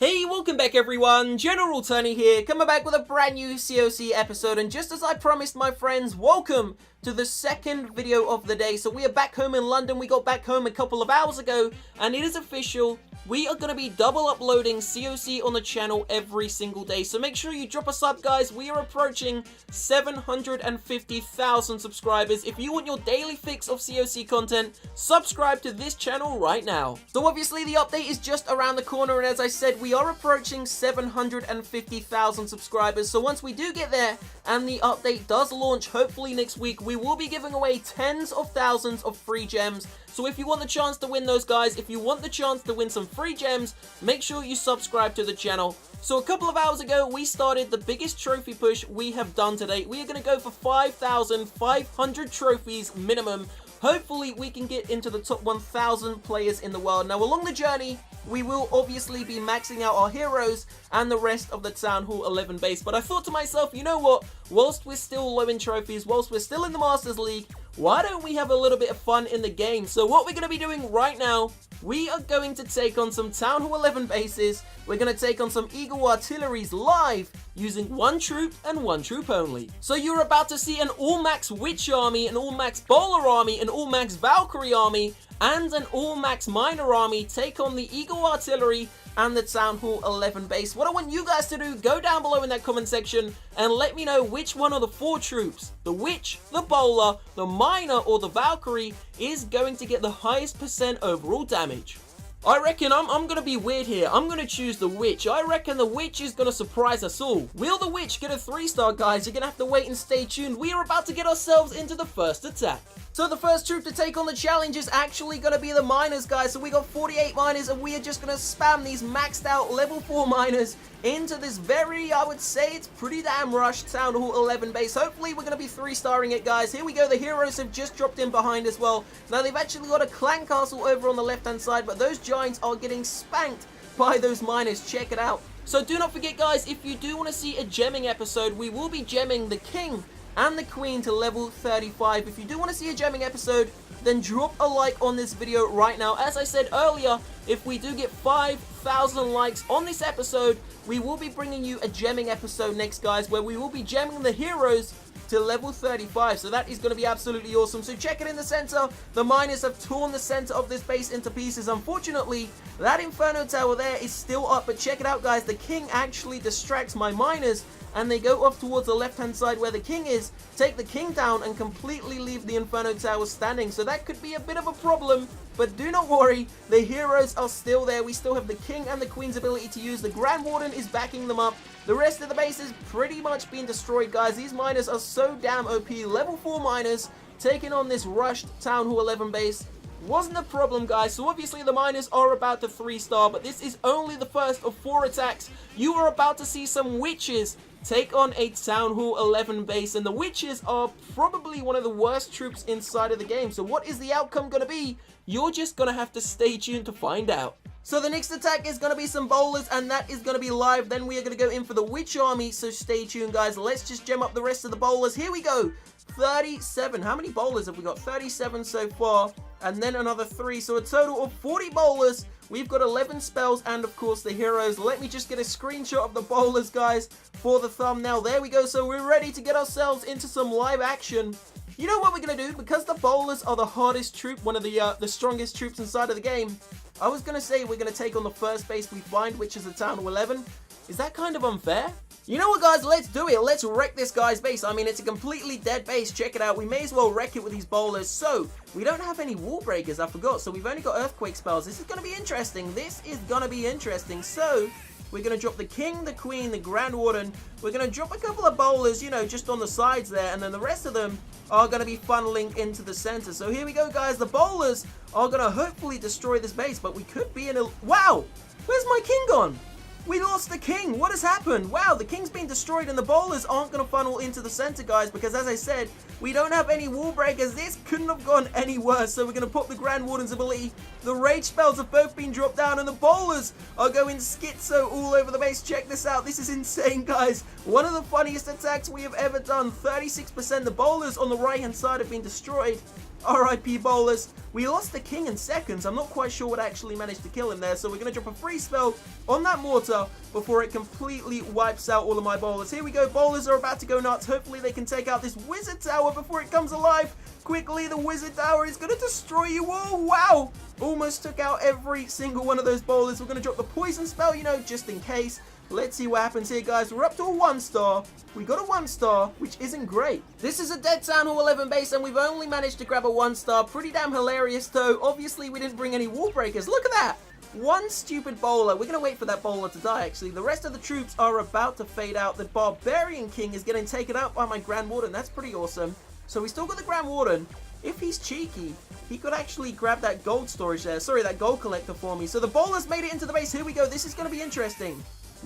Hey, welcome back everyone, General Tony here, coming back with a brand new COC episode, and just as I promised my friends, welcome to the second video of the day. So we are back home in London. We got back home a couple of hours ago, and it is official. We are going to be double uploading COC on the channel every single day. So make sure you drop a sub, guys. We are approaching 750,000 subscribers. If you want your daily fix of COC content, subscribe to this channel right now. So obviously the update is just around the corner, and as I said, we are approaching 750,000 subscribers. So once we do get there and the update does launch, hopefully next week, we will be giving away tens of thousands of free gems. So if you want the chance to win those, guys, if you want the chance to win some free gems, make sure you subscribe to the channel. So a couple of hours ago, we started the biggest trophy push we have done to date. We are going to go for 5,500 trophies minimum. Hopefully, we can get into the top 1,000 players in the world. Now, along the journey, we will obviously be maxing out our heroes and the rest of the Town Hall 11 base. But I thought to myself, you know what? Whilst we're still low in trophies, whilst we're still in the Masters League, why don't we have a little bit of fun in the game? So what we're going to be doing right now, we are going to take on some Town Hall 11 bases. We're going to take on some Eagle Artilleries live using one troop and one troop only. So you're about to see an all-max Witch army, an all-max Bowler army, an all-max Valkyrie army, and an all-max Miner army take on the Eagle Artillery and the Town Hall 11 base. What I want you guys to do, go down below in that comment section and let me know which one of the four troops, the Witch, the Bowler, the Miner, or the Valkyrie, is going to get the highest percent overall damage. I reckon I'm going to be weird here. I'm going to choose the Witch. I reckon the Witch is going to surprise us all. Will the Witch get a 3-star, guys? You're going to have to wait and stay tuned. We are about to get ourselves into the first attack. So the first troop to take on the challenge is actually going to be the Miners, guys. So we got 48 Miners, and we are just going to spam these maxed out level 4 Miners into this very, I would say it's pretty damn rushed Town Hall 11 base. Hopefully we're going to be 3-starring it, guys. Here we go. The heroes have just dropped in behind as well. Now they've actually got a clan castle over on the left-hand side, but those giants are getting spanked by those Miners. Check it out. So do not forget, guys, if you do want to see a gemming episode, we will be gemming the King and the Queen to level 35. If you do want to see a gemming episode, then drop a like on this video right now. As I said earlier, if we do get 5,000 likes on this episode, we will be bringing you a gemming episode next, guys, where we will be gemming the heroes to level 35. So that is going to be absolutely awesome. So check it in the center. The Miners have torn the center of this base into pieces. Unfortunately, that Inferno Tower there is still up, but check it out, guys. The King actually distracts my Miners, and they go off towards the left-hand side where the King is, take the King down, and completely leave the Inferno Tower standing. So that could be a bit of a problem, but do not worry, the heroes are still there. We still have the King and the Queen's ability to use. The Grand Warden is backing them up. The rest of the base is pretty much being destroyed, guys. These Miners are so damn OP. Level 4 Miners taking on this rushed Town Hall 11 base wasn't a problem, guys. So obviously the Miners are about to 3-star, but this is only the first of 4 attacks. You are about to see some Witches take on a Town Hall 11 base, and the Witches are probably one of the worst troops inside of the game. So what is the outcome going to be? You're just going to have to stay tuned to find out. So the next attack is going to be some Bowlers, and that is going to be live. Then we are going to go in for the Witch army, so stay tuned, guys. Let's just gem up the rest of the Bowlers. Here we go. 37. How many Bowlers have we got? 37 so far, and then another 3. So a total of 40 Bowlers. We've got 11 spells and, of course, the heroes. Let me just get a screenshot of the Bowlers, guys, for the thumbnail. There we go. So we're ready to get ourselves into some live action. You know what we're going to do? Because the Bowlers are the hardest troop, one of the strongest troops inside of the game, I was going to say we're going to take on the first base we find, which is the Town Hall 11. Is that kind of unfair? You know what, guys? Let's do it. Let's wreck this guy's base. I mean, it's a completely dead base. Check it out. We may as well wreck it with these Bowlers. So, we don't have any wall breakers. I forgot. So, we've only got earthquake spells. This is going to be interesting. This is going to be interesting. So, we're going to drop the King, the Queen, the Grand Warden. We're going to drop a couple of Bowlers, you know, just on the sides there. And then the rest of them are going to be funneling into the center. So, here we go, guys. The Bowlers are going to hopefully destroy this base. But we could be in a... Wow! Where's my King gone? We lost the King. What has happened? Wow, the King's been destroyed, and the Bowlers aren't going to funnel into the center, guys, because as I said, we don't have any wall breakers. This couldn't have gone any worse. So we're going to pop the Grand Warden's ability. The rage spells have both been dropped down, and the Bowlers are going schizo all over the base. Check this out. This is insane, guys. One of the funniest attacks we have ever done. 36%. The Bowlers on the right hand side have been destroyed. RIP bowlers. We lost the king in seconds. I'm not quite sure what actually managed to kill him there. So we're going to drop a free spell on that mortar before it completely wipes out all of my bowlers. Here we go. Bowlers are about to go nuts. Hopefully they can take out this wizard tower before it comes alive. Quickly, the wizard tower is going to destroy you all. Wow. Almost took out every single one of those bowlers. We're going to drop the poison spell, you know, just in case. Let's see what happens here, guys. We're up to a 1-star. We got a 1-star, which isn't great. This is a dead Town Hall 11 base, and we've only managed to grab a 1-star. Pretty damn hilarious, though. Obviously, we didn't bring any wall breakers. Look at that. One stupid bowler. We're going to wait for that bowler to die, actually. The rest of the troops are about to fade out. The Barbarian King is getting taken out by my Grand Warden. That's pretty awesome. So we still got the Grand Warden. If he's cheeky, he could actually grab that gold storage there. Sorry, that gold collector for me. So the bowlers made it into the base. Here we go. This is going to be interesting.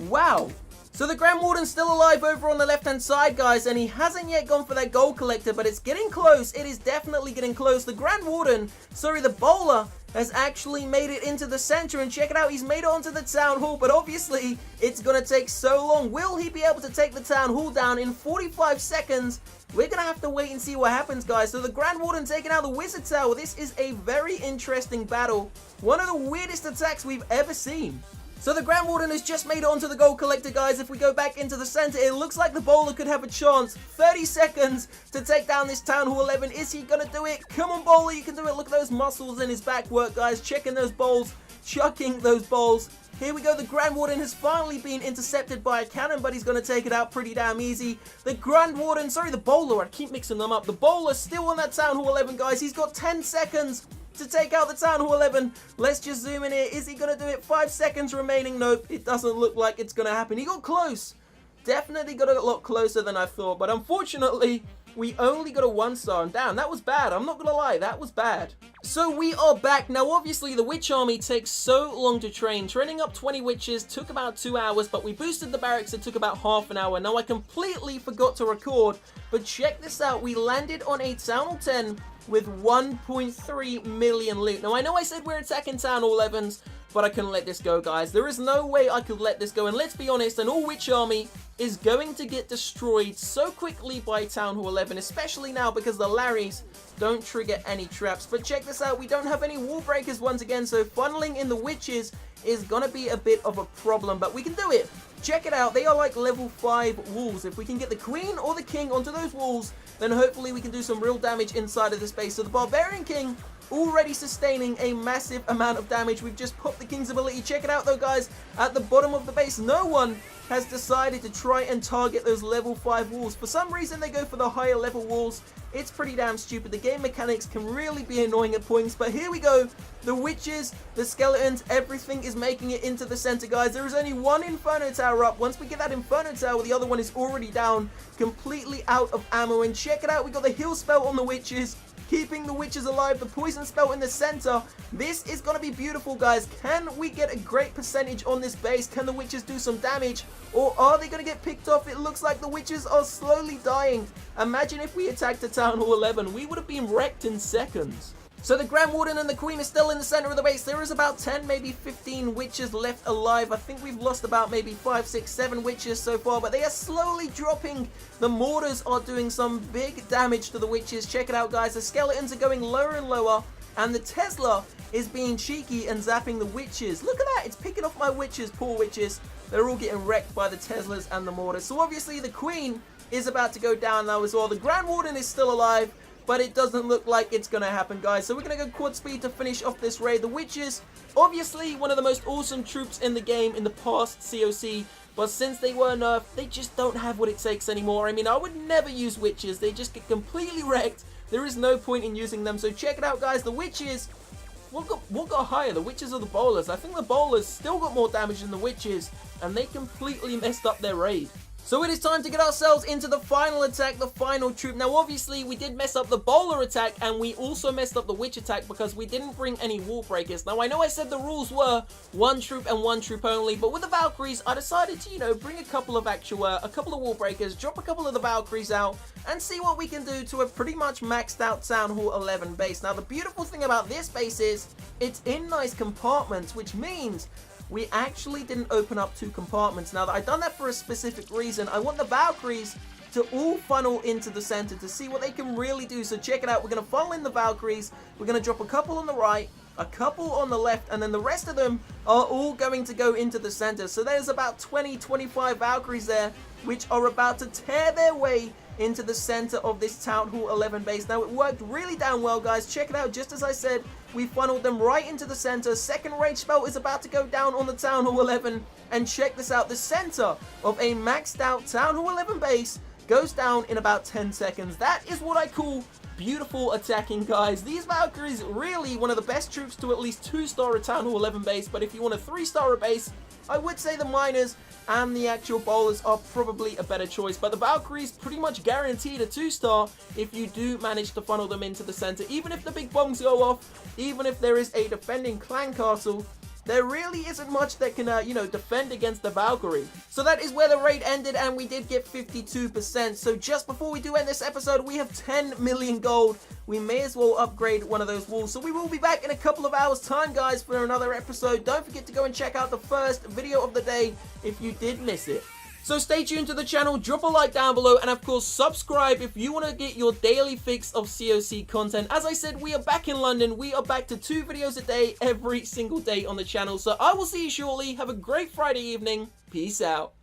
Wow. So the Grand Warden's still alive over on the left-hand side, guys, and he hasn't yet gone for that gold collector, but it's getting close. It is definitely getting close. The Grand Warden, sorry, the bowler has actually made it into the center, and check it out, he's made it onto the Town Hall, but obviously it's going to take so long. Will he be able to take the Town Hall down in 45 seconds? We're going to have to wait and see what happens, guys. So the Grand Warden taking out the Wizard Tower. This is a very interesting battle. One of the weirdest attacks we've ever seen. So the Grand Warden has just made it onto the gold collector, guys. If we go back into the center, it looks like the bowler could have a chance. 30 seconds to take down this Town Hall 11. Is he going to do it? Come on, bowler, you can do it. Look at those muscles in his back work, guys. Checking those bowls, chucking those bowls. Here we go. The Grand Warden has finally been intercepted by a cannon, but he's going to take it out pretty damn easy. The Grand Warden, sorry, the bowler. I keep mixing them up. The bowler still on that Town Hall 11, guys. He's got 10 seconds to take out the Town Hall 11. Let's just zoom in here. Is he going to do it? 5 seconds remaining. Nope, it doesn't look like it's going to happen. He got close. Definitely got a lot closer than I thought, but unfortunately, we only got a 1-star, and damn, that was bad. I'm not going to lie, that was bad. So we are back. Now, obviously, the Witch Army takes so long to train. Training up 20 witches took about 2 hours, but we boosted the barracks. It took about half an hour. Now, I completely forgot to record, but check this out. We landed on a Town Hall 10 with 1.3 million loot. Now, I know I said we're attacking Town Hall 11s, but I couldn't let this go, guys. There is no way I could let this go, and let's be honest, an all-Witch Army is going to get destroyed so quickly by Town Hall 11, especially now because the Larrys don't trigger any traps. But check this out, we don't have any wall breakers once again, so funneling in the witches is gonna be a bit of a problem, but we can do it. Check it out, they are like level 5 walls. If we can get the queen or the king onto those walls, then hopefully we can do some real damage inside of the space. So the Barbarian King already sustaining a massive amount of damage. We've just popped the King's ability. Check it out though, guys. At the bottom of the base, no one has decided to try and target those level 5 walls. For some reason, they go for the higher level walls. It's pretty damn stupid. The game mechanics can really be annoying at points, but here we go. The witches, the skeletons, everything is making it into the center, guys. There is only one Inferno Tower up. Once we get that Inferno Tower, the other one is already down, completely out of ammo. And check it out, we got the heal spell on the witches, keeping the witches alive, the poison spell in the center. This is going to be beautiful, guys. Can we get a great percentage on this base? Can the witches do some damage, or are they going to get picked off? It looks like the witches are slowly dying. Imagine if we attacked the Town Hall 11. We would have been wrecked in seconds. So the Grand Warden and the Queen are still in the center of the base. There is about 10, maybe 15 witches left alive. I think we've lost about maybe 5, 6, 7 witches so far, but they are slowly dropping. The mortars are doing some big damage to the witches. Check it out, guys. The skeletons are going lower and lower, and the Tesla is being cheeky and zapping the witches. Look at that. It's picking off my witches, poor witches. They're all getting wrecked by the Teslas and the mortars. So obviously the Queen is about to go down now as well. The Grand Warden is still alive, but it doesn't look like it's going to happen, guys. So we're going to go quad speed to finish off this raid. The witches, obviously one of the most awesome troops in the game in the past COC, but since they were nerfed, they just don't have what it takes anymore. I mean, I would never use witches. They just get completely wrecked. There is no point in using them. So check it out, guys. The witches, what got higher? The witches or the bowlers? I think the bowlers still got more damage than the witches, and they completely messed up their raid. So it is time to get ourselves into the final attack, the final troop. Now, obviously, we did mess up the bowler attack, and we also messed up the witch attack because we didn't bring any wall breakers. Now, I know I said the rules were 1 troop and 1 troop only, but with the Valkyries, I decided to, you know, bring a couple of wall breakers, drop a couple of the Valkyries out, and see what we can do to a pretty much maxed out Town Hall 11 base. Now, the beautiful thing about this base is it's in nice compartments, which means we actually didn't open up 2 compartments. Now, I've done that for a specific reason. I want the Valkyries to all funnel into the center to see what they can really do. So check it out. We're going to funnel in the Valkyries. We're going to drop a couple on the right, a couple on the left, and then the rest of them are all going to go into the center. So there's about 20-25 Valkyries there, which are about to tear their way into the center of this Town Hall 11 base. Now, it worked really damn well, guys. Check it out. Just as I said, we funneled them right into the center. Second rage spell is about to go down on the Town Hall 11. And check this out. The center of a maxed out Town Hall 11 base goes down in about 10 seconds. That is what I call beautiful attacking, guys. These Valkyries really one of the best troops to at least 2-star a Town Hall 11 base, but if you want a 3-star a base, I would say the miners and the actual bowlers are probably a better choice, but the Valkyries pretty much guaranteed a 2-star if you do manage to funnel them into the center. Even if the big bombs go off, even if there is a defending clan castle, there really isn't much that can, defend against the Valkyrie. So that is where the raid ended, and we did get 52%. So just before we do end this episode, we have 10 million gold. We may as well upgrade one of those walls. So we will be back in a couple of hours' time, guys, for another episode. Don't forget to go and check out the first video of the day if you did miss it. So stay tuned to the channel, drop a like down below, and of course subscribe if you want to get your daily fix of COC content. As I said, we are back in London. We are back to 2 videos a day every single day on the channel. So I will see you shortly. Have a great Friday evening. Peace out.